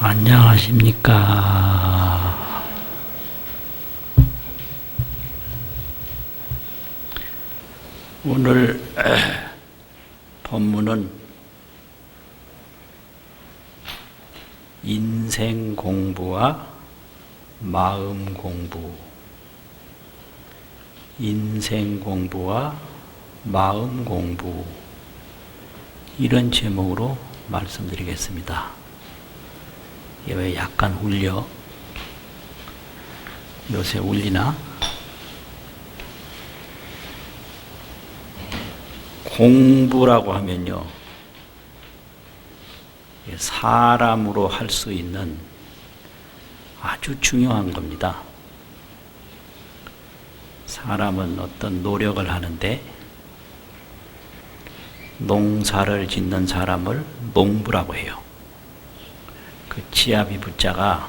안녕하십니까. 오늘 법문은 인생 공부와 마음 공부, 인생 공부와 마음 공부, 이런 제목으로 말씀드리겠습니다. 왜 약간 울려? 요새 울리나? 공부라고 하면요, 사람으로 할 수 있는 아주 중요한 겁니다. 사람은 어떤 노력을 하는데 농사를 짓는 사람을 농부라고 해요. 그 지아비 부자가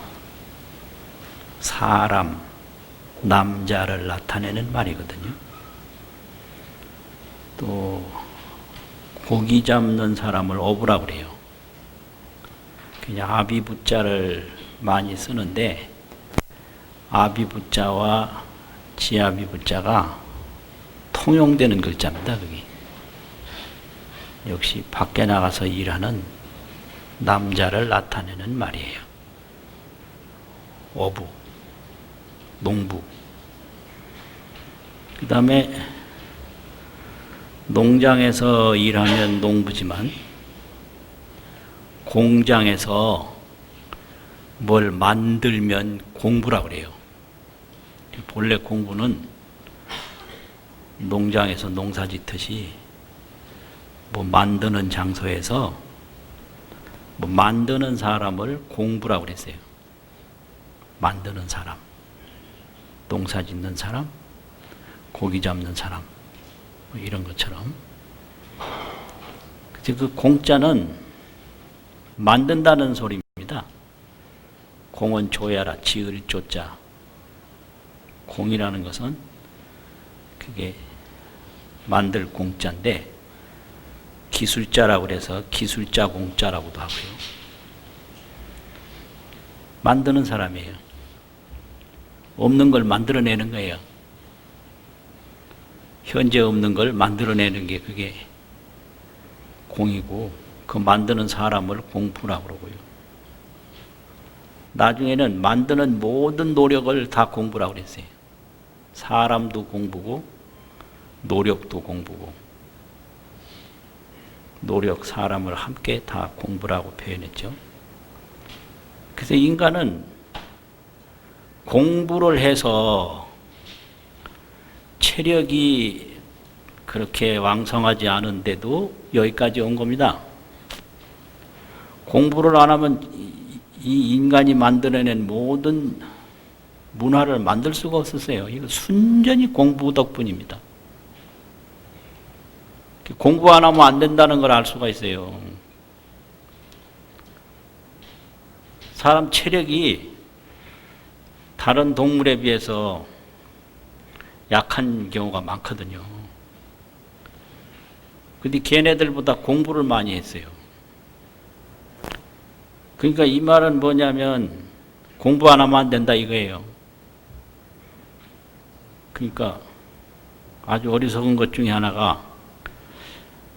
사람, 남자를 나타내는 말이거든요. 또 고기 잡는 사람을 어부라고 그래요. 그냥 아비 부자를 많이 쓰는데 아비 부자와 지아비 부자가 통용되는 글자입니다. 그게 역시 밖에 나가서 일하는 남자를 나타내는 말이에요. 어부, 농부. 그 다음에 농장에서 일하면 농부지만 공장에서 뭘 만들면 공부라고 그래요. 본래 공부는 농장에서 농사 짓듯이 뭐 만드는 장소에서 뭐 만드는 사람을 공부라고 그랬어요. 만드는 사람, 농사 짓는 사람, 고기 잡는 사람, 뭐 이런 것처럼. 그 공자는 만든다는 소리입니다. 공은 조야라, 지을 조자. 공이라는 것은 그게 만들 공자인데 기술자라고 그래서 기술자 공자라고도 하고요. 만드는 사람이에요. 없는 걸 만들어내는 거예요. 현재 없는 걸 만들어내는 게 그게 공이고, 그 만드는 사람을 공부라고 그러고요. 나중에는 만드는 모든 노력을 다 공부라고 그랬어요. 사람도 공부고 노력도 공부고, 노력, 사람을 함께 다 공부라고 표현했죠. 그래서 인간은 공부를 해서 체력이 그렇게 왕성하지 않은데도 여기까지 온 겁니다. 공부를 안 하면 이 인간이 만들어낸 모든 문화를 만들 수가 없었어요. 이거 순전히 공부 덕분입니다. 공부 안 하면 안 된다는 걸 알 수가 있어요. 사람 체력이 다른 동물에 비해서 약한 경우가 많거든요. 근데 걔네들보다 공부를 많이 했어요. 그러니까 이 말은 뭐냐면 공부 안 하면 안 된다 이거예요. 그러니까 아주 어리석은 것 중에 하나가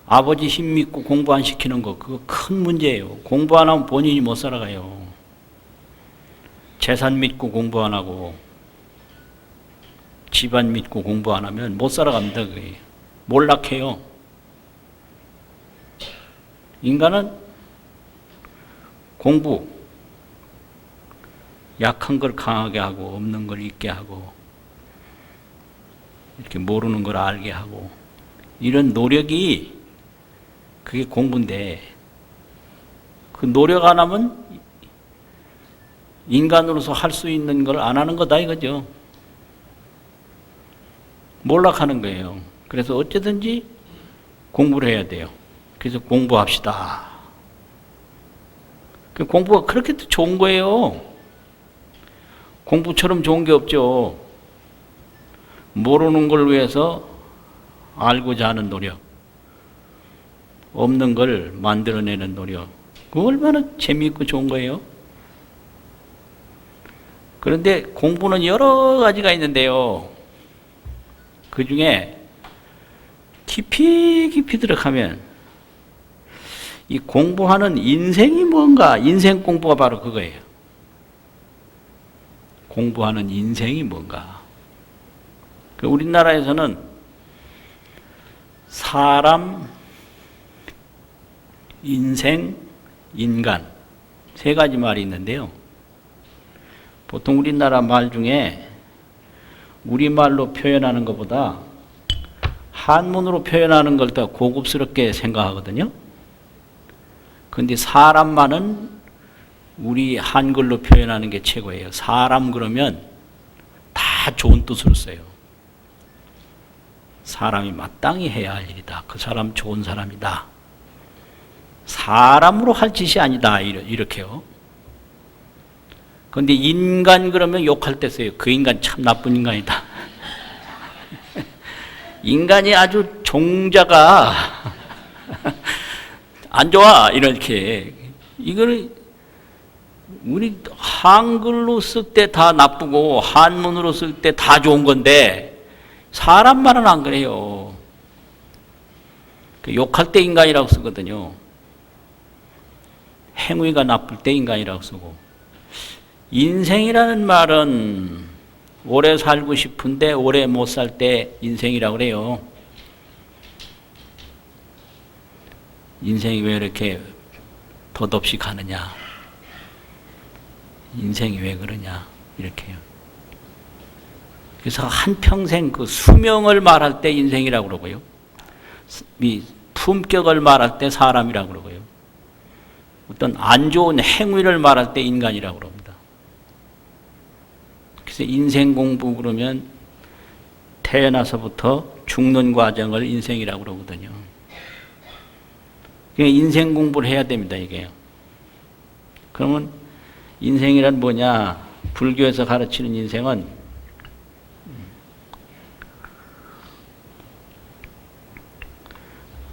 아버지 힘 믿고 공부 안 시키는 거, 그거 큰 문제예요. 공부 안 하면 본인이 못 살아가요. 재산 믿고 공부 안 하고 집안 믿고 공부 안 하면 못 살아갑니다. 그게 몰락해요. 인간은 공부, 약한 걸 강하게 하고 없는 걸 있게 하고 이렇게 모르는 걸 알게 하고, 이런 노력이 그게 공부인데, 그 노력 안 하면 인간으로서 할 수 있는 걸 안 하는 거다 이거죠. 몰락하는 거예요. 그래서 어쨌든지 공부를 해야 돼요. 그래서 공부합시다. 공부가 그렇게 좋은 거예요. 공부처럼 좋은 게 없죠. 모르는 걸 위해서 알고자 하는 노력, 없는 걸 만들어내는 노력, 그 얼마나 재미있고 좋은 거예요. 그런데 공부는 여러 가지가 있는데요. 그 중에 깊이 들어가면 이 공부하는 인생이 뭔가, 인생 공부가 바로 그거예요. 공부하는 인생이 뭔가. 우리나라에서는 사람, 인생, 인간 세 가지 말이 있는데요. 보통 우리나라 말 중에 우리말로 표현하는 것보다 한문으로 표현하는 걸 더 고급스럽게 생각하거든요. 그런데 사람만은 우리 한글로 표현하는 게 최고예요. 사람 그러면 다 좋은 뜻으로 써요. 사람이 마땅히 해야 할 일이다. 그 사람 좋은 사람이다. 사람으로 할 짓이 아니다. 이렇게요. 그런데 인간 그러면 욕할 때 써요. 그 인간 참 나쁜 인간이다. 인간이 아주 종자가 안 좋아. 이렇게. 이거를 우리 한글로 쓸 때 다 나쁘고 한문으로 쓸 때 다 좋은 건데 사람 말은 안 그래요. 욕할 때 인간이라고 쓰거든요. 행위가 나쁠 때 인간이라고 쓰고. 인생이라는 말은 오래 살고 싶은데 오래 못 살 때 인생이라고 그래요. 인생이 왜 이렇게 덧없이 가느냐. 인생이 왜 그러냐. 이렇게요. 그래서 한평생 그 수명을 말할 때 인생이라고 그러고요. 이 품격을 말할 때 사람이라고 그러고요. 어떤 안 좋은 행위를 말할 때 인간이라고 그럽니다. 그래서 인생 공부 그러면 태어나서부터 죽는 과정을 인생이라고 그러거든요. 그러니까 인생 공부를 해야 됩니다, 이게. 그러면 인생이란 뭐냐? 불교에서 가르치는 인생은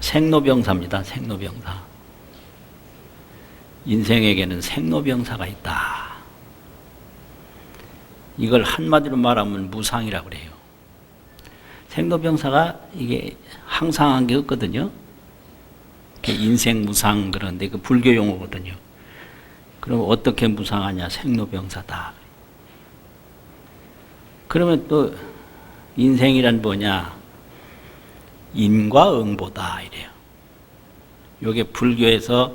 생로병사입니다. 생로병사. 인생에게는 생로병사가 있다. 이걸 한마디로 말하면 무상이라고 그래요. 생로병사가 이게 항상 한 게 없거든요. 인생 무상 그런데 그 불교 용어거든요. 그럼 어떻게 무상하냐? 생로병사다. 그러면 또 인생이란 뭐냐? 인과응보다 이래요. 이게 불교에서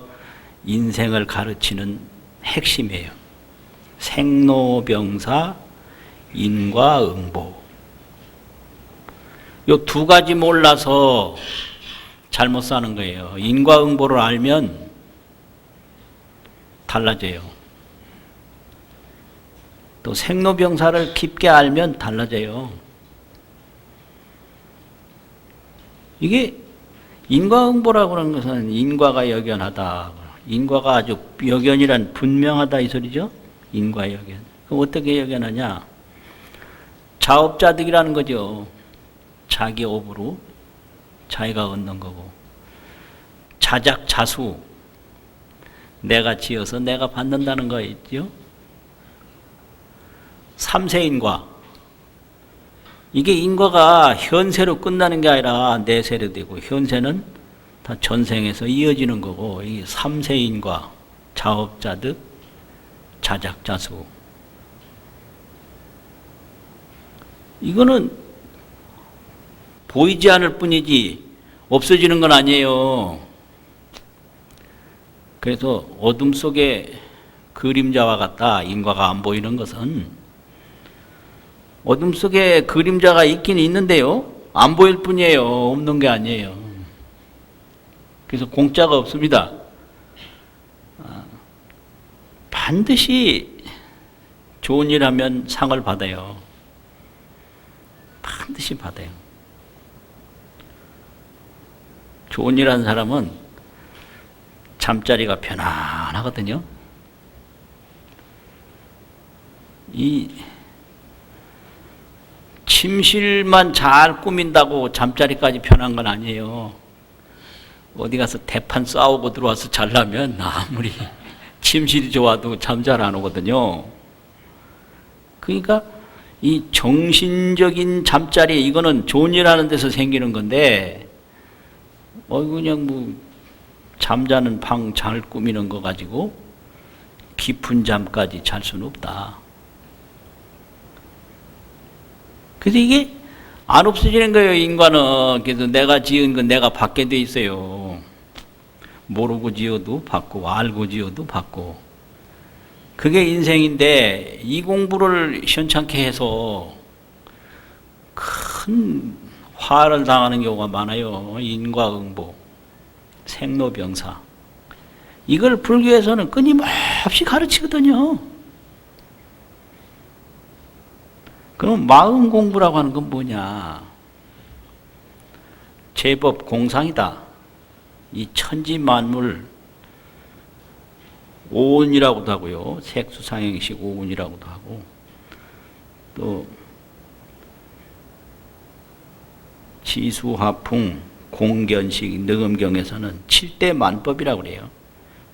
인생을 가르치는 핵심이에요. 생로병사, 인과응보. 이 두 가지 몰라서 잘못 사는 거예요. 인과응보를 알면 달라져요. 또 생로병사를 깊게 알면 달라져요. 이게 인과응보라고 하는 것은 인과가 역연하다. 인과가 아주 역연이란 분명하다 이 소리죠. 인과역연. 그럼 어떻게 역연하냐? 자업자득이라는 거죠. 자기 업으로 자기가 얻는 거고. 자작자수. 내가 지어서 내가 받는다는 거 있죠. 삼세인과. 이게 인과가 현세로 끝나는 게 아니라 내세로 되고 현세는 다 전생에서 이어지는 거고 이게 삼세인과 자업자득 자작자수. 이거는 보이지 않을 뿐이지 없어지는 건 아니에요. 그래서 어둠 속에 그림자와 같다. 인과가 안 보이는 것은 어둠 속에 그림자가 있긴 있는데요. 안 보일 뿐이에요. 없는 게 아니에요. 그래서 공짜가 없습니다. 반드시 좋은 일 하면 상을 받아요. 반드시 받아요. 좋은 일 하는 사람은 잠자리가 편안하거든요. 이 침실만 잘 꾸민다고 잠자리까지 편한 건 아니에요. 어디 가서 대판 싸우고 들어와서 잘라면 아무리 침실이 좋아도 잠 잘 안 오거든요. 그러니까 이 정신적인 잠자리, 이거는 존이라는 데서 생기는 건데, 그냥 뭐 잠자는 방 잘 꾸미는 거 가지고 깊은 잠까지 잘 수는 없다. 그래서 이게 안 없어지는 거예요, 인간은. 그래서 내가 지은 건 내가 받게 돼 있어요. 모르고 지어도 받고, 알고 지어도 받고. 그게 인생인데, 이 공부를 시원찮게 해서 큰 화를 당하는 경우가 많아요. 인과응보, 생로병사. 이걸 불교에서는 끊임없이 가르치거든요. 그럼 마음 공부라고 하는 건 뭐냐? 제법 공상이다. 이 천지 만물 오운이라고도 하고요. 색수상행식 오운이라고도 하고, 또 지수화풍 공견식 느금경에서는 7대 만법이라고 그래요.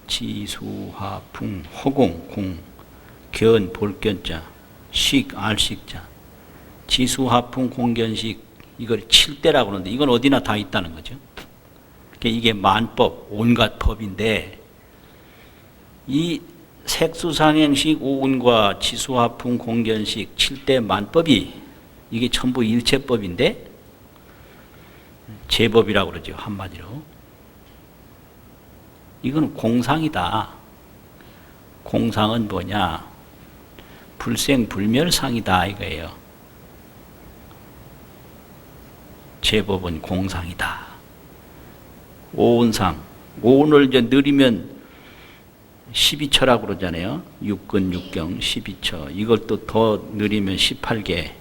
지수화풍 허공 공 견 볼견자 식 알식자 지수화풍 공견식 이걸 7대라고 하는데 이건 어디나 다 있다는 거죠. 이게 만법 온갖 법인데 이 색수상행식 오운과 지수화풍 공견식 7대 만법이 이게 전부 일체법인데 제법이라고 그러죠. 한마디로. 이건 공상이다. 공상은 뭐냐? 불생불멸상이다 이거예요. 제법은 공상이다. 오운상. 오운을 이제 느리면 12처라고 그러잖아요. 육근, 육경, 12처. 이걸 또 더 느리면 18개.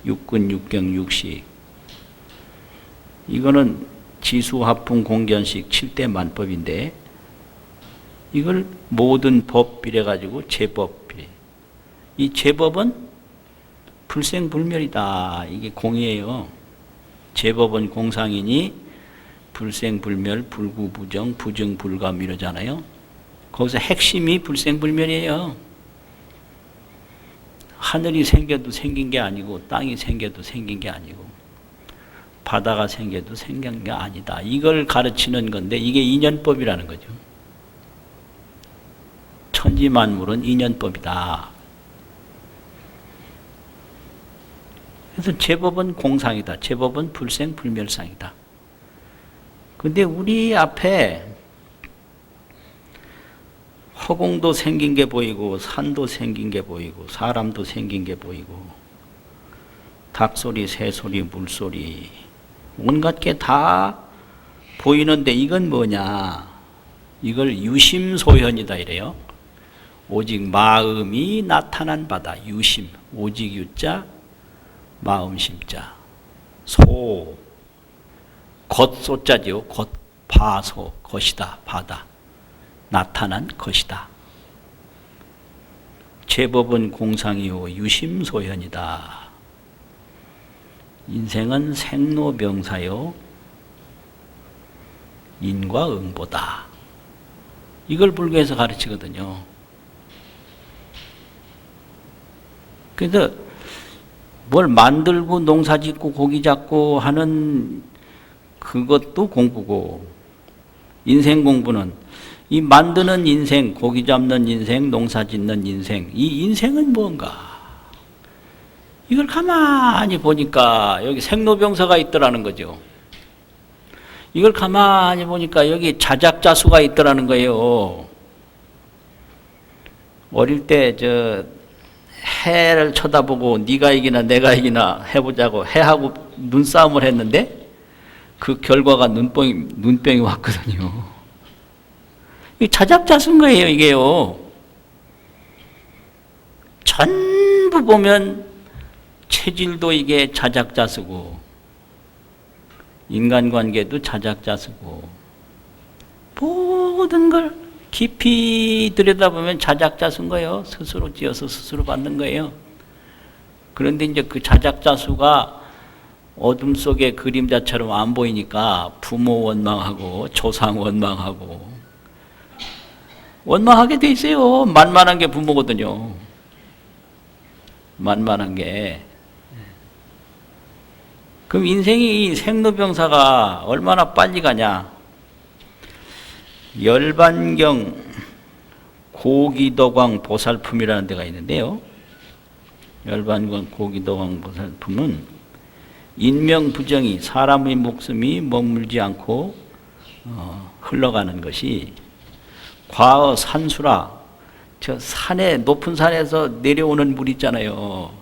육근, 육경, 육식. 이거는 지수화풍 공견식 7대 만법인데 이걸 모든 법 이래가지고 제법. 이 제법은 불생불멸이다. 이게 공이에요. 제법은 공상이니 불생불멸, 불구부정, 부정불감 이러잖아요. 거기서 핵심이 불생불멸이에요. 하늘이 생겨도 생긴 게 아니고 땅이 생겨도 생긴 게 아니고 바다가 생겨도 생긴 게 아니다. 이걸 가르치는 건데 이게 인연법이라는 거죠. 천지만물은 인연법이다. 그래서 제법은 공상이다. 제법은 불생불멸상이다. 근데 우리 앞에 허공도 생긴 게 보이고 산도 생긴 게 보이고 사람도 생긴 게 보이고 닭소리, 새소리, 물소리 온갖 게 다 보이는데 이건 뭐냐? 이걸 유심소현이다 이래요. 오직 마음이 나타난 바다. 유심, 오직 유자, 마음심자. 소, 겉소자지요. 겉, 바소, 것이다, 바다. 나타난 것이다. 제법은 공상이요 유심소현이다. 인생은 생로병사요 인과응보다. 이걸 불교에서 가르치거든요. 그래서 뭘 만들고 농사 짓고 고기 잡고 하는 그것도 공부고 인생 공부는 이 만드는 인생, 고기 잡는 인생, 농사 짓는 인생, 이 인생은 뭔가? 이걸 가만히 보니까 여기 생로병사가 있더라는 거죠. 이걸 가만히 보니까 여기 자작자수가 있더라는 거예요. 어릴 때 해를 쳐다보고 네가 이기나 내가 이기나 해보자고 해하고 눈싸움을 했는데 그 결과가 눈병이 왔거든요. 이 자작자수인 거예요, 이게요. 전부 보면 체질도 이게 자작자수고 인간관계도 자작자수고 모든 걸 깊이 들여다보면 자작자수인 거예요. 스스로 지어서 스스로 받는 거예요. 그런데 이제 그 자작자수가 어둠 속의 그림자처럼 안 보이니까 부모 원망하고 조상 원망하고 원망하게 돼 있어요. 만만한 게 부모거든요. 만만한 게. 그럼 인생이 이 생로병사가 얼마나 빨리 가냐? 열반경 고기도광 보살품이라는 데가 있는데요. 열반경 고기도광 보살품은 인명부정이 사람의 목숨이 머물지 않고 흘러가는 것이 과어 산수라, 저 산에 높은 산에서 내려오는 물 있잖아요.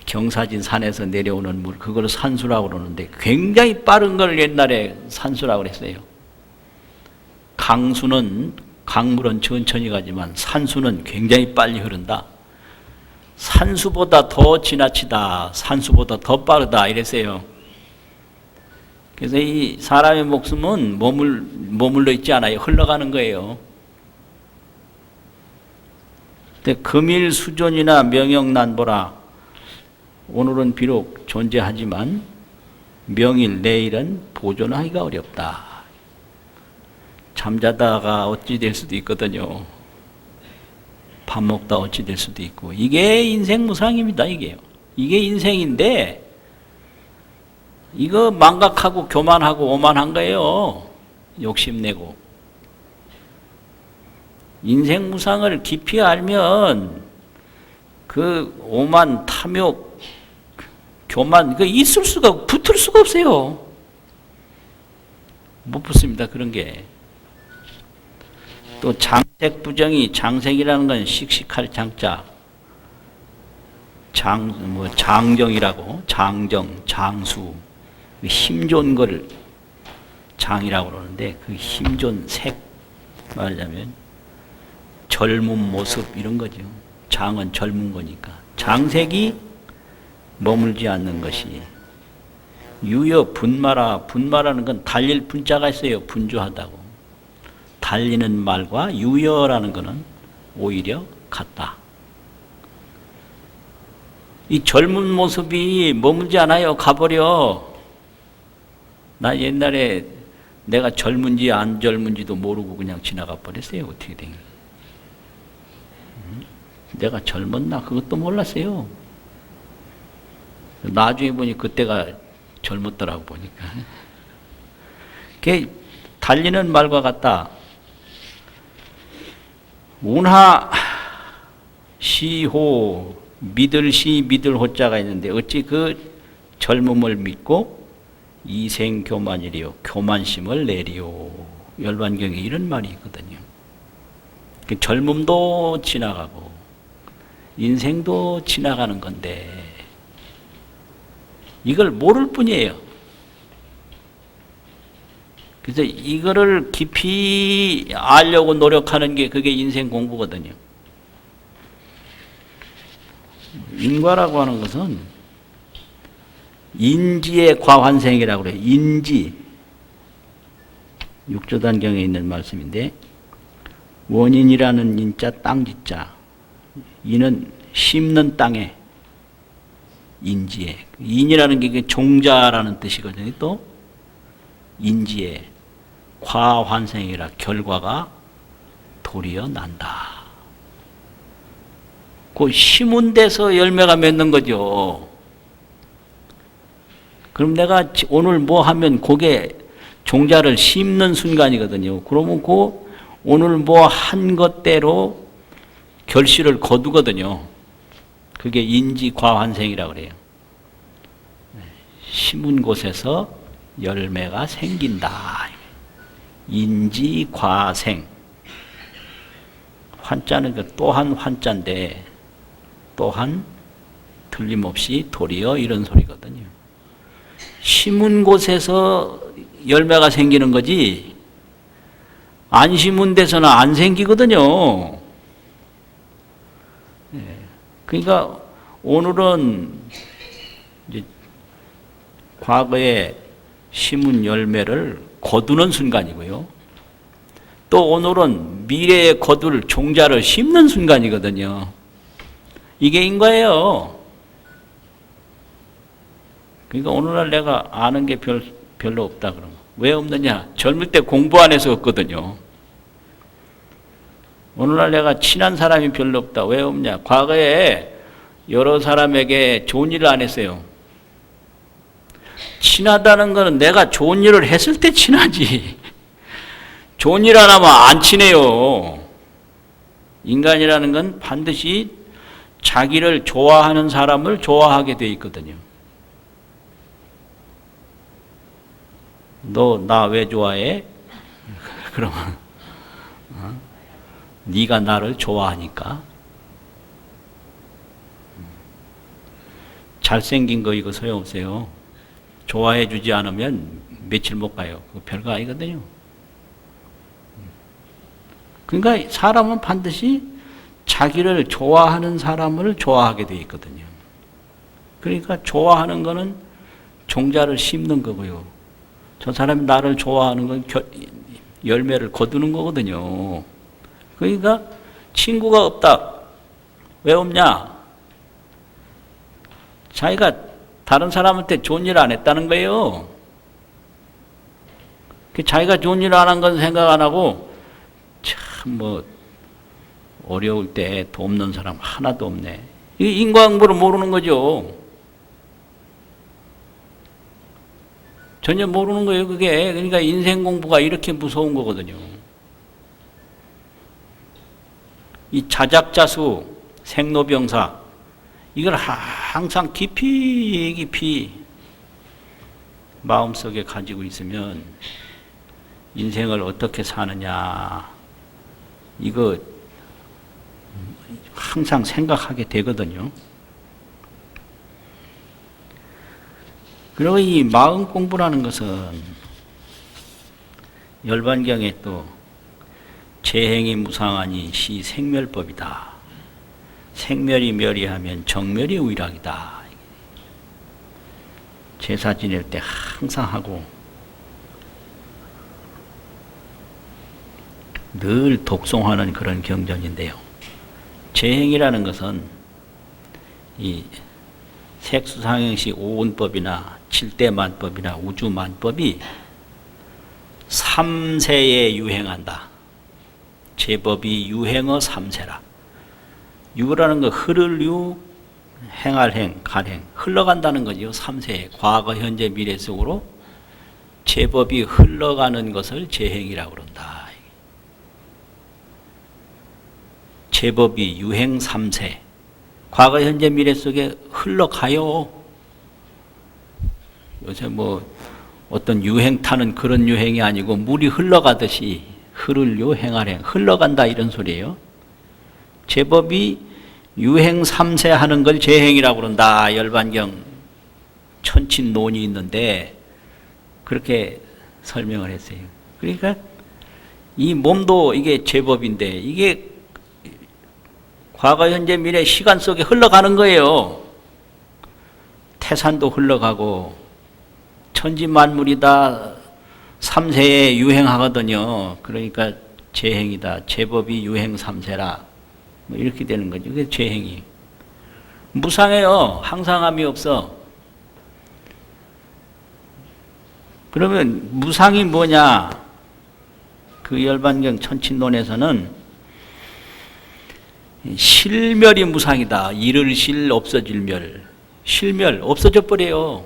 경사진 산에서 내려오는 물, 그걸 산수라고 그러는데 굉장히 빠른 걸 옛날에 산수라고 그랬어요. 강물은 천천히 가지만 산수는 굉장히 빨리 흐른다. 산수보다 더 지나치다, 산수보다 더 빠르다 이랬어요. 그래서 이 사람의 목숨은 머물러 있지 않아요. 흘러가는 거예요. 근데 금일수존이나 명영난보라, 오늘은 비록 존재하지만 명일, 내일은 보존하기가 어렵다. 잠자다가 어찌 될 수도 있거든요. 밥 먹다 어찌 될 수도 있고. 이게 인생무상입니다. 이게 인생인데 이거 망각하고 교만하고 오만한 거예요. 욕심내고. 인생무상을 깊이 알면 그 오만, 탐욕, 교만, 그 붙을 수가 없어요. 못 붙습니다. 그런 게. 또 장색부정이, 장색이라는 건 씩씩할 장자, 장정이라고, 장정, 장수, 힘 좋은 거를 장이라고 그러는데 그 힘 좋은 색, 말하자면 젊은 모습 이런 거죠. 장은 젊은 거니까. 장색이 머물지 않는 것이. 유여 분마라, 분마라는 건 달릴 분자가 있어요. 분주하다고. 달리는 말과 유여라는 것은 오히려 같다. 이 젊은 모습이 머물지 않아요. 가버려. 나 옛날에 내가 젊은지 안 젊은지도 모르고 그냥 지나가 버렸어요. 어떻게 된 거예요? 내가 젊었나? 그것도 몰랐어요. 나중에 보니 그때가 젊었더라고 보니까. 그게 달리는 말과 같다. 운하 시호, 믿을 시 믿을 호자가 있는데 어찌 그 젊음을 믿고 이생교만이리요, 교만심을 내리요. 열반경에 이런 말이 있거든요. 젊음도 지나가고 인생도 지나가는 건데 이걸 모를 뿐이에요. 그래서 이거를 깊이 알려고 노력하는 게 그게 인생 공부거든요. 인과라고 하는 것은 인지의 과환생이라고 그래요. 인지. 육조단경에 있는 말씀인데 원인이라는 인자 땅지자. 이는 심는 땅에 인지에. 인이라는 게 종자라는 뜻이거든요. 또 인지에 과환생이라 결과가 도리어 난다. 그 심은 데서 열매가 맺는 거죠. 그럼 내가 오늘 뭐 하면 그게 종자를 심는 순간이거든요. 그러면 그 오늘 뭐 한 것대로 결실을 거두거든요. 그게 인지과환생이라고 그래요. 심은 곳에서 열매가 생긴다. 인지과생. 환자는 그 또한 환자인데 또한 틀림없이 도리어 이런 소리거든요. 심은 곳에서 열매가 생기는 거지 안 심은 데서는 안 생기거든요. 그러니까 오늘은 이제 과거에 심은 열매를 거두는 순간이고요. 또 오늘은 미래에 거둘 종자를 심는 순간이거든요. 이게 인과예요. 그러니까 오늘날 내가 아는 게 별로 없다 그러면 왜 없느냐? 젊을 때 공부 안 해서 없거든요. 오늘날 내가 친한 사람이 별로 없다. 왜 없냐? 과거에 여러 사람에게 좋은 일을 안 했어요. 친하다는 거는 내가 좋은 일을 했을 때 친하지. 좋은 일 안 하면 안 친해요. 인간이라는 건 반드시 자기를 좋아하는 사람을 좋아하게 돼 있거든요. 너 나 왜 좋아해? 그러면 네가 나를 좋아하니까. 잘생긴 거 이거 소용없어요. 좋아해 주지 않으면 며칠 못 가요. 그거 별거 아니거든요. 그러니까 사람은 반드시 자기를 좋아하는 사람을 좋아하게 돼 있거든요. 그러니까 좋아하는 거는 종자를 심는 거고요. 저 사람이 나를 좋아하는 건 열매를 거두는 거거든요. 그러니까 친구가 없다. 왜 없냐? 자기가 다른 사람한테 좋은 일 안 했다는 거예요. 자기가 좋은 일 안 한 건 생각 안 하고 참 뭐 어려울 때 돕는 사람 하나도 없네. 이게 인과응보를 모르는 거죠. 전혀 모르는 거예요, 그게. 그러니까 인생 공부가 이렇게 무서운 거거든요. 이 자작자수, 생로병사, 이걸 항상 깊이 마음속에 가지고 있으면 인생을 어떻게 사느냐, 이거 항상 생각하게 되거든요. 그리고 이 마음 공부라는 것은 열반경에 또 재행이 무상하니 시 생멸법이다. 생멸이 멸이하면 정멸이 우일학이다. 제사 지낼 때 항상 하고 늘 독송하는 그런 경전인데요. 재행이라는 것은 이 색수상행시 오운법이나 칠대만법이나 우주만법이 3세에 유행한다. 제법이 유행어 3세라. 유라는 거 흐를 유, 행할 행, 갈 행. 흘러간다는 거죠. 3세에. 과거, 현재, 미래 속으로 제법이 흘러가는 것을 재행이라고 그런다. 제법이 유행 3세. 과거, 현재, 미래 속에 흘러가요. 요새 뭐 어떤 유행 타는 그런 유행이 아니고 물이 흘러가듯이 흐를 요, 행할 행. 흘러간다 이런 소리예요. 제법이 유행 3세 하는 걸 재행이라고 그런다. 열반경 천친론이 있는데 그렇게 설명을 했어요. 그러니까 이 몸도 이게 제법인데 이게 과거, 현재, 미래 시간 속에 흘러가는 거예요. 태산도 흘러가고 천지만물이 다 3세에 유행하거든요. 그러니까 재행이다. 제법이 유행 3세라. 뭐 이렇게 되는 거죠. 그게 재행이. 무상해요. 항상함이 없어. 그러면 무상이 뭐냐? 그 열반경 천친론에서는 실멸이 무상이다. 이를 실 없어질 멸. 실멸 없어져 버려요.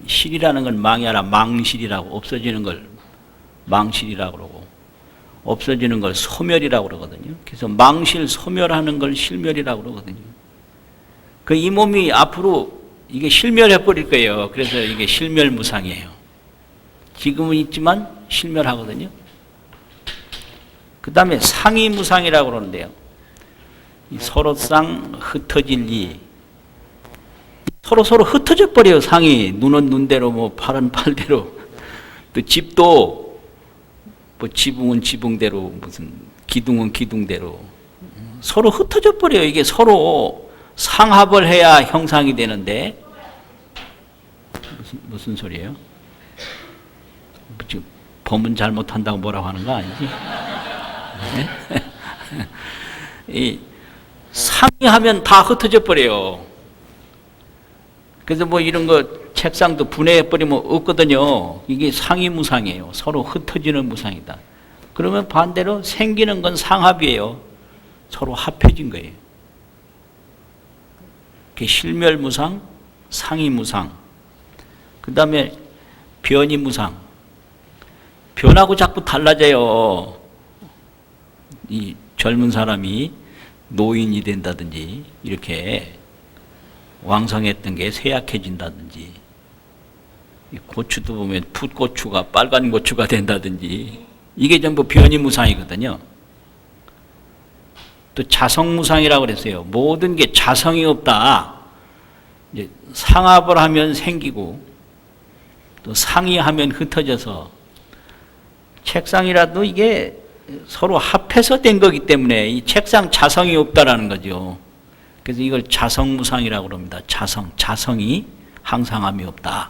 실이라는 건 망이 아니라 망실이라고, 없어지는 걸 망실이라고 그러고 없어지는 걸 소멸이라고 그러거든요. 그래서 망실 소멸하는 걸 실멸이라고 그러거든요. 그 이 몸이 앞으로 이게 실멸해 버릴 거예요. 그래서 이게 실멸무상이에요. 지금은 있지만 실멸하거든요. 그 다음에 상이무상이라고 그러는데요. 서로상 흩어질 이. 서로 흩어져 버려요. 상이. 눈은 눈대로, 뭐 팔은 팔대로. 또 집도 뭐 지붕은 지붕대로, 무슨 기둥은 기둥대로. 서로 흩어져 버려요. 이게 서로 상합을 해야 형상이 되는데 무슨 소리예요? 지금 법문 잘못한다고 뭐라고 하는 거 아니지? 이 상이하면 다 흩어져 버려요. 그래서 뭐 이런 거 책상도 분해해 버리면 없거든요. 이게 상이 무상이에요. 서로 흩어지는 무상이다. 그러면 반대로 생기는 건 상합이에요. 서로 합해진 거예요. 실멸무상, 상이무상, 그 다음에 변이무상. 변하고 자꾸 달라져요. 이 젊은 사람이 노인이 된다든지 이렇게 왕성했던 게 쇠약해진다든지, 고추도 보면 풋고추가 빨간 고추가 된다든지, 이게 전부 변이무상이거든요. 또 자성무상이라고 그랬어요. 모든 게 자성이 없다. 이제 상합을 하면 생기고 또 상이하면 흩어져서, 책상이라도 이게 서로 합해서 된 거기 때문에 이 책상 자성이 없다라는 거죠. 그래서 이걸 자성무상이라고 합니다. 자성이 항상함이 없다.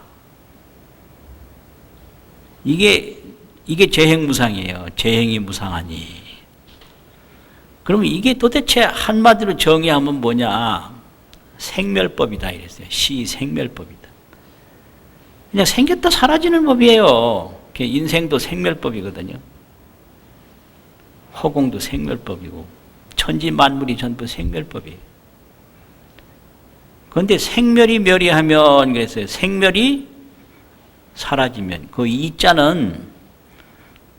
이게 재행무상이에요. 재행이 무상하니. 그러면 이게 도대체 한마디로 정의하면 뭐냐? 생멸법이다 이랬어요. 시생멸법이다. 그냥 생겼다 사라지는 법이에요. 인생도 생멸법이거든요. 허공도 생멸법이고 천지 만물이 전부 생멸법이에요. 그런데 생멸이 멸이하면 그랬어요. 생멸이 사라지면 그 이자는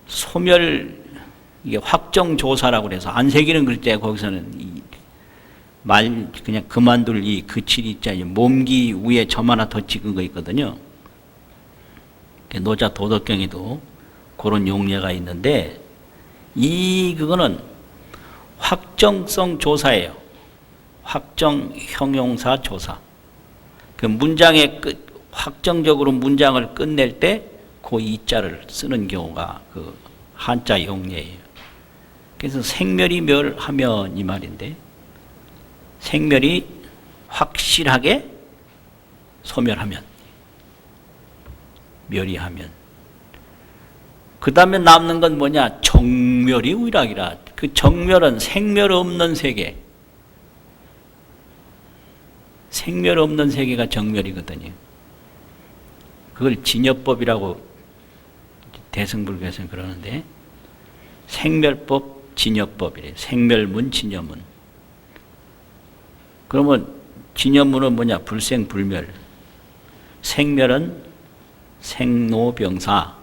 소멸, 이게 확정조사라고 그래서 안 새기는 글자에 거기서는 그냥 그만둘 이 그칠 이자, 몸기 위에 점 하나 더 찍은 거 있거든요. 노자 도덕경에도 그런 용례가 있는데, 그거는 확정성 조사예요. 확정 형용사 조사. 그 문장의 확정적으로 문장을 끝낼 때 그 이자를 쓰는 경우가 그 한자 용례예요. 그래서 생멸이 멸하면 이 말인데, 생멸이 확실하게 소멸하면, 멸이하면, 그 다음에 남는 건 뭐냐? 정멸이 우일학이라. 그 정멸은 생멸 없는 세계, 생멸 없는 세계가 정멸이거든요. 그걸 진여법이라고 대승불교에서는 그러는데, 생멸법, 진여법이래. 생멸문, 진여문. 그러면 진여문은 뭐냐? 불생불멸. 생멸은 생로병사,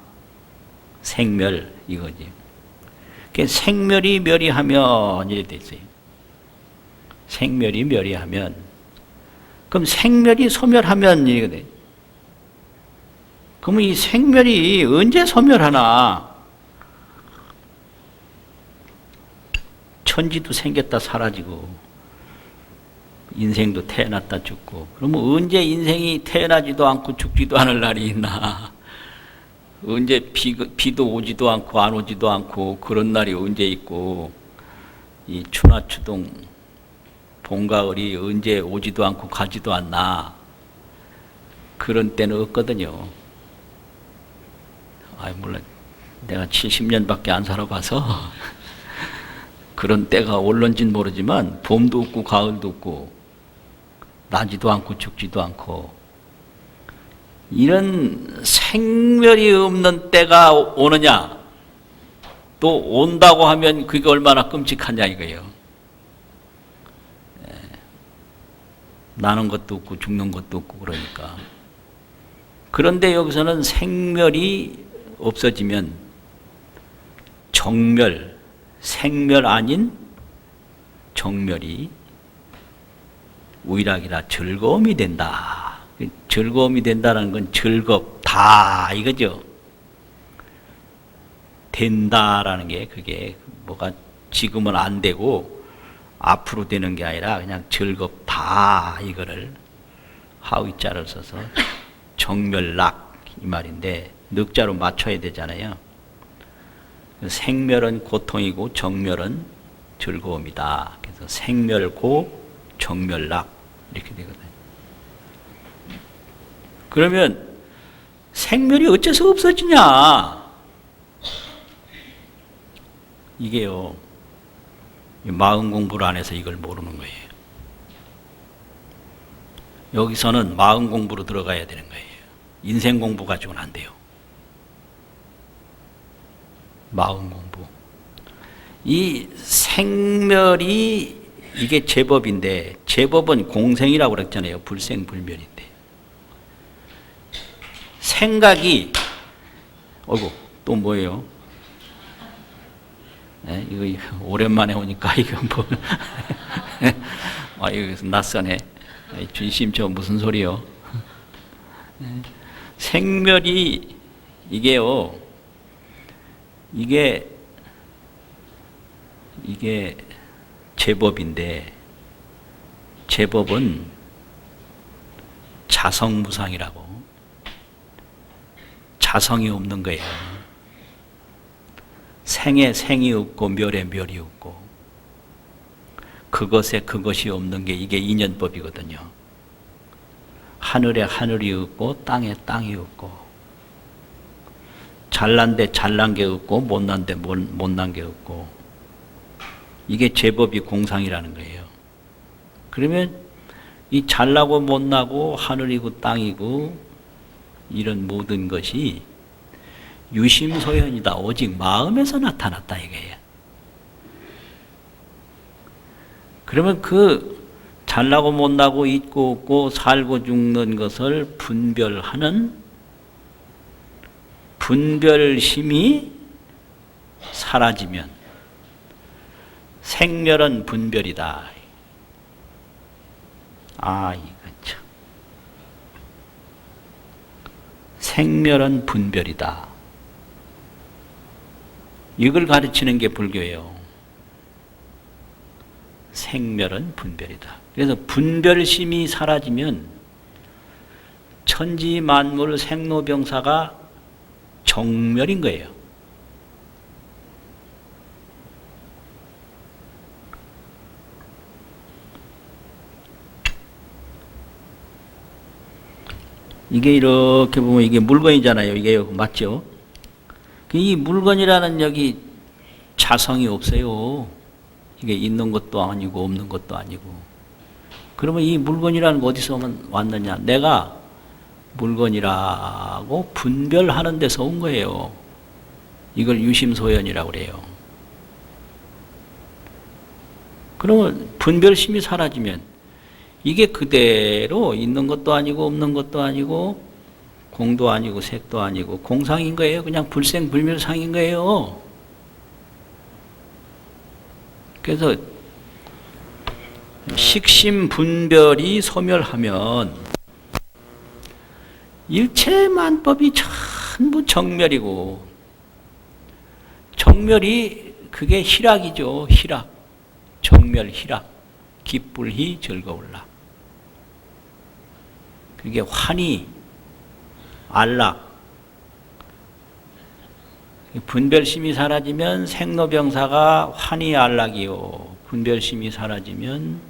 생멸 이거지. 생멸이 멸이하면 이렇게 돼 있어요. 생멸이 멸이하면, 그럼 생멸이 소멸하면 이렇게 돼. 그러면 이 생멸이 언제 소멸하나? 천지도 생겼다 사라지고 인생도 태어났다 죽고, 그러면 언제 인생이 태어나지도 않고 죽지도 않을 날이 있나? 언제 비도 오지도 않고 안 오지도 않고 그런 날이 언제 있고, 이 추나 추동 봄과 가을이 언제 오지도 않고 가지도 않나? 그런 때는 없거든요. 물론 내가 70년밖에 안 살아봐서 그런 때가 올런지는 모르지만, 봄도 없고 가을도 없고 나지도 않고 죽지도 않고, 이런 생멸이 없는 때가 오느냐? 또 온다고 하면 그게 얼마나 끔찍하냐 이거예요. 나는 것도 없고 죽는 것도 없고 그러니까. 그런데 여기서는 생멸이 없어지면 정멸, 생멸 아닌 정멸이 우일학이라 즐거움이 된다. 즐거움이 된다는 건 즐겁다 이거죠. 된다라는 게 그게 뭐가 지금은 안 되고 앞으로 되는 게 아니라 그냥 즐겁다 이거를 하위자를 써서 정멸락 이 말인데, 늑자로 맞춰야 되잖아요. 생멸은 고통이고 정멸은 즐거움이다. 그래서 생멸고 정멸락 이렇게 되거든요. 그러면 생멸이 어째서 없어지냐? 이게요, 마음 공부를 안 해서 이걸 모르는 거예요. 여기서는 마음 공부로 들어가야 되는 거예요. 인생 공부 가지고는 안 돼요. 마음 공부. 이 생멸이 이게 제법인데 제법은 공생이라고 그랬잖아요. 불생불멸인데 생각이 어이구 또 뭐예요? 네, 이거 오랜만에 오니까 이거 뭐 아 이거 낯서네. 주님 저 무슨 소리요? 생멸이 이게요. 이게 제법인데 제법은 자성무상이라고 자성이 없는 거예요. 생에 생이 없고 멸에 멸이 없고 그것에 그것이 없는 게 이게 인연법이거든요. 하늘에 하늘이 없고 땅에 땅이 없고 잘난 데 잘난 게 없고 못난 데 못난 게 없고 이게 제법이 공상이라는 거예요. 그러면 이 잘나고 못나고 하늘이고 땅이고 이런 모든 것이 유심소현이다. 오직 마음에서 나타났다 이거예요. 그러면 그 잘나고 못나고 있고 없고 살고 죽는 것을 분별하는 분별심이 사라지면 생멸은 분별이다. 아, 이거 참. 생멸은 분별이다. 이걸 가르치는 게 불교예요. 생멸은 분별이다. 그래서 분별심이 사라지면 천지 만물 생로병사가 정멸인 거예요. 이게 이렇게 보면 이게 물건이잖아요. 이게 맞죠? 이 물건이라는 여기 자성이 없어요. 이게 있는 것도 아니고 없는 것도 아니고. 그러면 이 물건이라는 거 어디서 왔느냐? 내가 물건이라고 분별하는 데서 온 거예요. 이걸 유심소현이라고 그래요. 그러면 분별심이 사라지면 이게 그대로 있는 것도 아니고 없는 것도 아니고 공도 아니고 색도 아니고 공상인 거예요. 그냥 불생불멸상인 거예요. 그래서 식심분별이 소멸하면 일체만법이 전부 정멸이고 정멸이 그게 희락이죠. 희락. 정멸 희락. 기쁠히 즐거울라. 그게 환희, 안락. 분별심이 사라지면 생로병사가 환희 안락이요. 분별심이 사라지면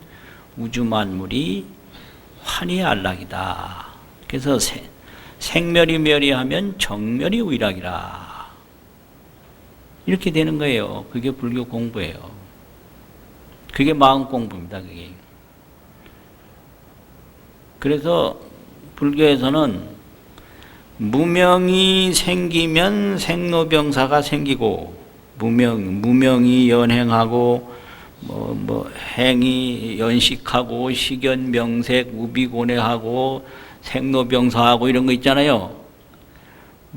우주만물이 환희 안락이다. 그래서 생멸이 멸이하면 정멸이 의락이라. 이렇게 되는 거예요. 그게 불교 공부예요. 그게 마음 공부입니다. 그게. 그래서 불교에서는 무명이 생기면 생로병사가 생기고 무명이 연행하고 행이 연식하고 식연명색 우비고뇌하고 생로병사하고 이런 거 있잖아요.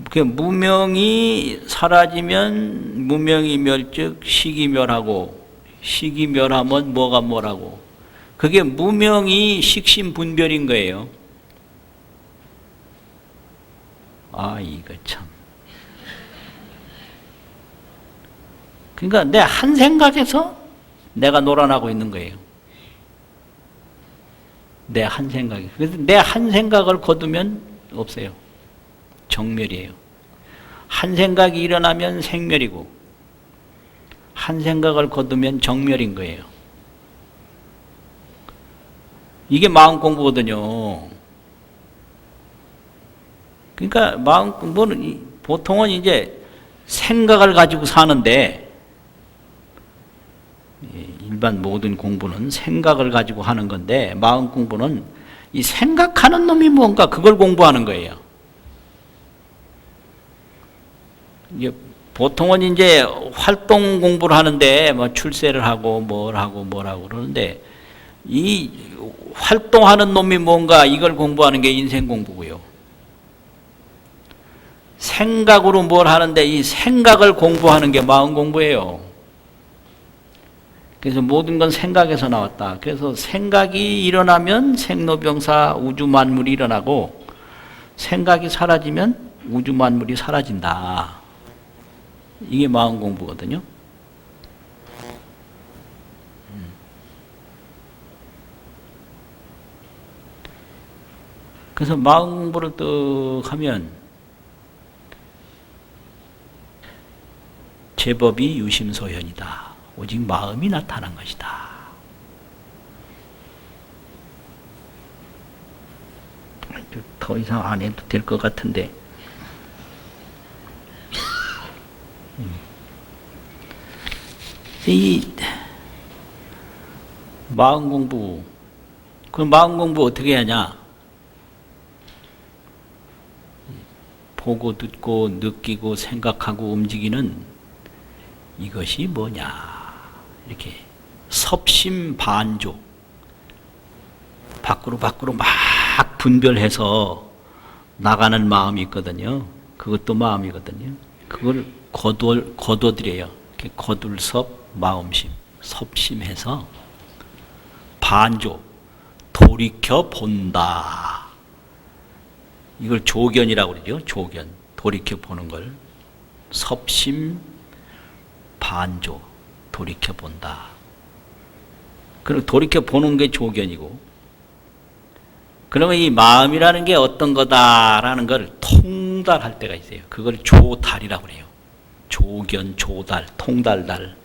그 무명이 사라지면 무명이 멸즉 식이 멸하고 식이 멸하면 뭐가 뭐라고. 그게 무명이 식심분별인 거예요. 아, 이거 참. 그러니까 내 한 생각에서 내가 놀아나고 있는 거예요. 내 한 생각에. 그래서 내 한 생각을 거두면 없어요. 정멸이에요. 한 생각이 일어나면 생멸이고 한 생각을 거두면 정멸인 거예요. 이게 마음 공부거든요. 그러니까 마음 공부는 보통은 이제 생각을 가지고 사는데 일반 모든 공부는 생각을 가지고 하는 건데 마음 공부는 이 생각하는 놈이 뭔가 그걸 공부하는 거예요. 이게 보통은 이제 활동 공부를 하는데 뭐 출세를 하고 뭘 하고 그러는데 이 활동하는 놈이 뭔가 이걸 공부하는 게 인생 공부고요. 생각으로 뭘 하는데 이 생각을 공부하는 게 마음 공부예요. 그래서 모든 건 생각에서 나왔다. 그래서 생각이 일어나면 생로병사 우주 만물이 일어나고 생각이 사라지면 우주 만물이 사라진다. 이게 마음 공부거든요. 그래서 마음 공부를 뜩 하면 제법이 유심소현이다. 오직 마음이 나타난 것이다. 더 이상 안 해도 될 것 같은데. 이 마음 공부, 그 마음 공부 어떻게 하냐? 보고 듣고 느끼고 생각하고 움직이는 이것이 뭐냐? 이렇게 섭심반조, 밖으로 막 분별해서 나가는 마음이 있거든요. 그것도 마음이거든요. 그걸 거둬들여요. 이렇게 거둘섭 마음심, 섭심해서 반조, 돌이켜 본다. 이걸 조견이라고 그러죠. 조견, 돌이켜 보는 걸 섭심 반조, 돌이켜 본다. 그리고 돌이켜 보는 게 조견이고, 그러면 이 마음이라는 게 어떤 거다라는 걸 통달할 때가 있어요. 그걸 조달이라고 그래요. 조견, 조달, 통달달.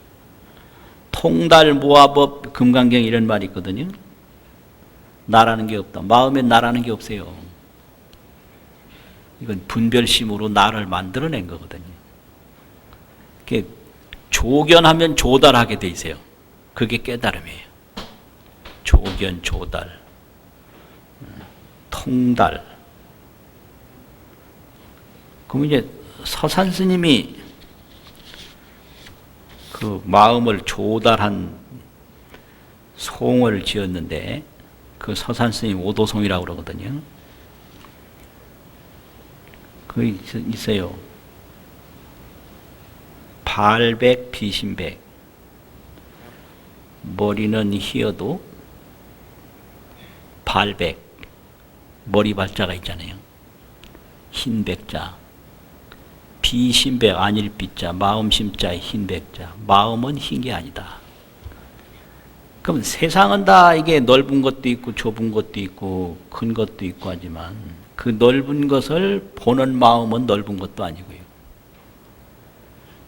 통달, 모아법, 금강경 이런 말이 있거든요. 나라는 게 없다. 마음엔 나라는 게 없어요. 이건 분별심으로 나를 만들어낸 거거든요. 조견하면 조달하게 돼 있어요. 그게 깨달음이에요. 조견, 조달, 통달. 그럼 이제 서산 스님이 그 마음을 조달한 송을 지었는데 그 서산 스님 오도송이라고 그러거든요. 그 있어요. 발백 비신백. 머리는 희어도 발백. 머리 발자가 있잖아요. 흰백자. 비신백 안일비자. 마음심자의 흰백자. 마음은 흰 게 아니다. 그럼 세상은 다 이게 넓은 것도 있고 좁은 것도 있고 큰 것도 있고 하지만 그 넓은 것을 보는 마음은 넓은 것도 아니고요.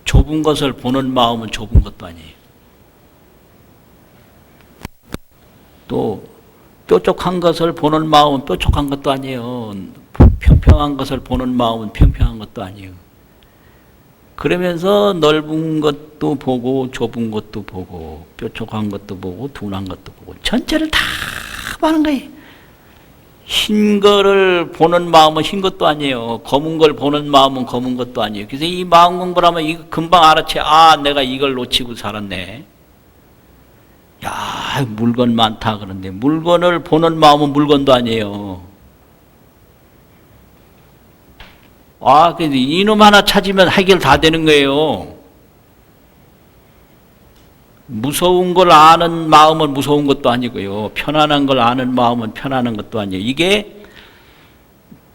좁은 것을 보는 마음은 좁은 것도 아니에요. 또 뾰족한 것을 보는 마음은 뾰족한 것도 아니에요. 평평한 것을 보는 마음은 평평한 것도 아니에요. 그러면서 넓은 것도 보고 좁은 것도 보고 뾰족한 것도 보고 둔한 것도 보고 전체를 다 보는 거예요. 흰 거를 보는 마음은 흰 것도 아니에요. 검은 걸 보는 마음은 검은 것도 아니에요. 그래서 이 마음 공부를 하면 이거 금방 알아채. 아, 내가 이걸 놓치고 살았네. 야, 물건 많다 그런데 물건을 보는 마음은 물건도 아니에요. 아, 그래서 이놈 하나 찾으면 해결 다 되는 거예요. 무서운 걸 아는 마음은 무서운 것도 아니고요. 편안한 걸 아는 마음은 편안한 것도 아니에요. 이게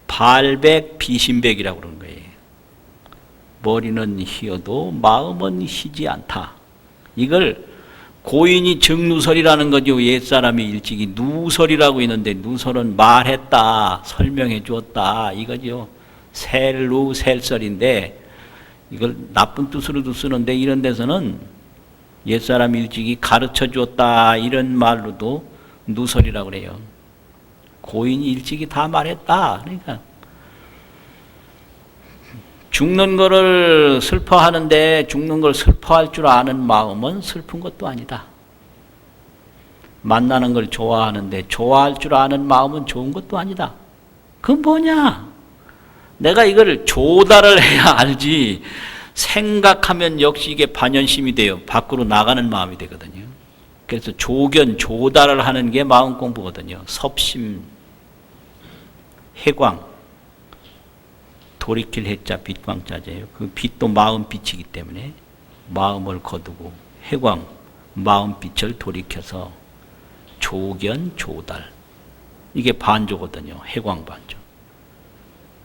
발백 비신백이라고 그러는 거예요. 머리는 희어도 마음은 희지 않다. 이걸 고인이 정누설이라는 거죠. 옛사람이 일찍이 누설이라고 있는데 누설은 말했다, 설명해 주었다 이거죠. 셀루 셀설인데 이걸 나쁜 뜻으로도 쓰는데 이런 데서는 옛사람 일찍이 가르쳐 주었다 이런 말로도 누설이라고 그래요. 고인이 일찍이 다 말했다. 그러니까 죽는 거를 슬퍼하는데 죽는 걸 슬퍼할 줄 아는 마음은 슬픈 것도 아니다. 만나는 걸 좋아하는데 좋아할 줄 아는 마음은 좋은 것도 아니다. 그건 뭐냐? 내가 이걸 조달을 해야 알지. 생각하면 역시 이게 반연심이 돼요. 밖으로 나가는 마음이 되거든요. 그래서 조견, 조달을 하는 게 마음 공부거든요. 섭심, 해광, 돌이킬 해자, 빛광자재예요. 그 빛도 마음 빛이기 때문에 마음을 거두고 해광, 마음 빛을 돌이켜서 조견, 조달. 이게 반조거든요. 해광 반조.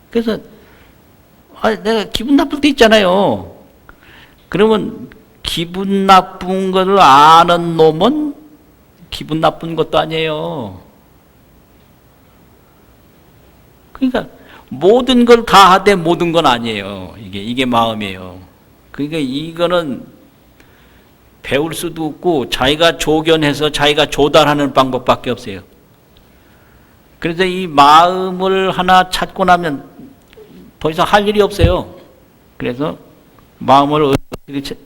그래서 내가 기분 나쁠 때 있잖아요. 그러면 기분 나쁜 것을 아는 놈은 기분 나쁜 것도 아니에요. 그러니까 모든 걸 다 하되 모든 건 아니에요. 이게 마음이에요. 그러니까 이거는 배울 수도 없고 자기가 조견해서 자기가 조달하는 방법밖에 없어요. 그래서 이 마음을 하나 찾고 나면 더 이상 할 일이 없어요. 그래서 마음을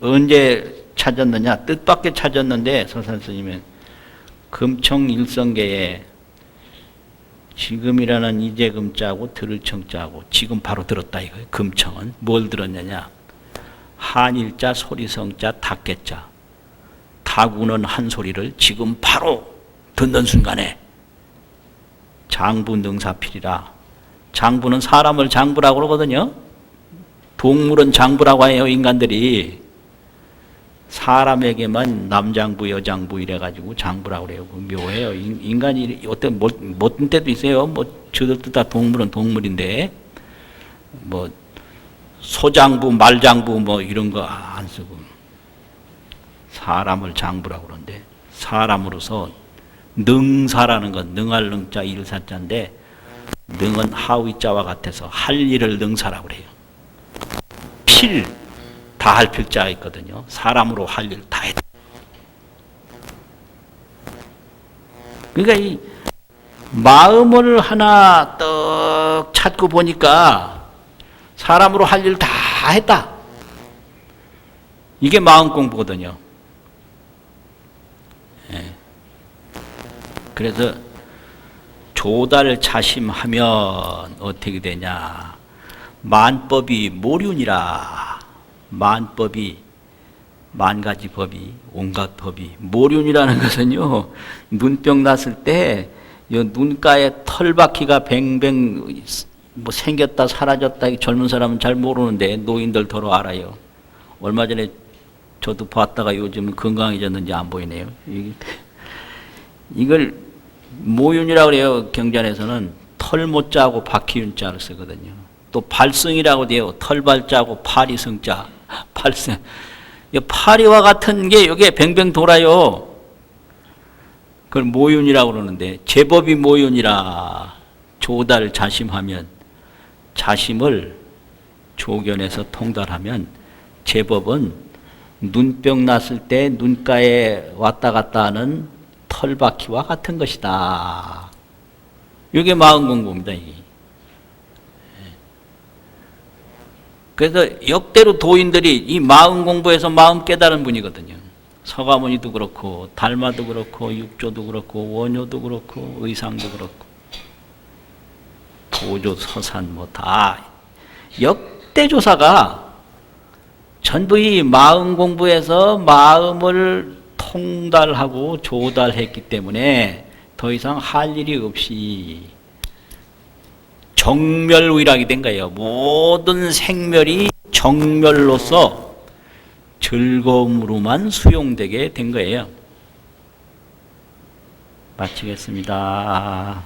언제 찾았느냐? 뜻밖에 찾았는데 서산 스님은 금청일성계에 지금이라는 이제금자하고 들을 청자하고 지금 바로 들었다 이거예요. 금청은 뭘 들었느냐? 한일자, 소리성자, 닭개자. 닭우는 한 소리를 지금 바로 듣는 순간에 장부 능사필이라. 장부는 사람을 장부라고 그러거든요. 동물은 장부라고 해요. 인간들이. 사람에게만 남장부, 여장부 이래가지고 장부라고 그래요. 묘해요. 인간이 어떤 못된 때도 있어요. 저들도 다 동물은 동물인데 소장부, 말장부 이런 거 안 쓰고 사람을 장부라고 그러는데 사람으로서 능사라는 건 능할 능자 일사자인데 능은 하위자와 같아서 할 일을 능사라고 그래요. 필, 다 할 필자가 있거든요. 사람으로 할 일 다 했다. 그러니까 이 마음을 하나 떡 찾고 보니까 사람으로 할 일 다 했다. 이게 마음 공부거든요. 예. 그래서 조달 자심하면 어떻게 되냐? 만법이 모륜이라. 만법이 만가지 법이 온갖 법이 모륜이라는 것은요. 눈병 났을 때 눈가에 털바퀴가 뱅뱅 생겼다 사라졌다 젊은 사람은 잘 모르는데 노인들 더러 알아요. 얼마 전에 저도 봤다가 요즘은 건강해졌는지 안 보이네요. 이걸 모윤이라고 그래요. 경전에서는 털모자하고 바퀴윤자를 쓰거든요. 또 발성이라고 돼요. 털발자하고 파리성자. 발성. 파리와 같은 게 여기에 뱅뱅 돌아요. 그걸 모윤이라고 그러는데 제법이 모윤이라. 조달 자심하면 자심을 조견해서 통달하면 제법은 눈병 났을 때 눈가에 왔다 갔다 하는 털바퀴와 같은 것이다. 이게 마음 공부입니다. 이게. 그래서 역대로 도인들이 이 마음 공부에서 마음 깨달은 분이거든요. 서가모니도 그렇고 달마도 그렇고 육조도 그렇고 원효도 그렇고 의상도 그렇고 도조 서산 다 역대조사가 전부 이 마음 공부에서 마음을 통달하고 조달했기 때문에 더 이상 할 일이 없이 정멸의락이 된 거예요. 모든 생멸이 정멸로서 즐거움으로만 수용되게 된 거예요. 마치겠습니다.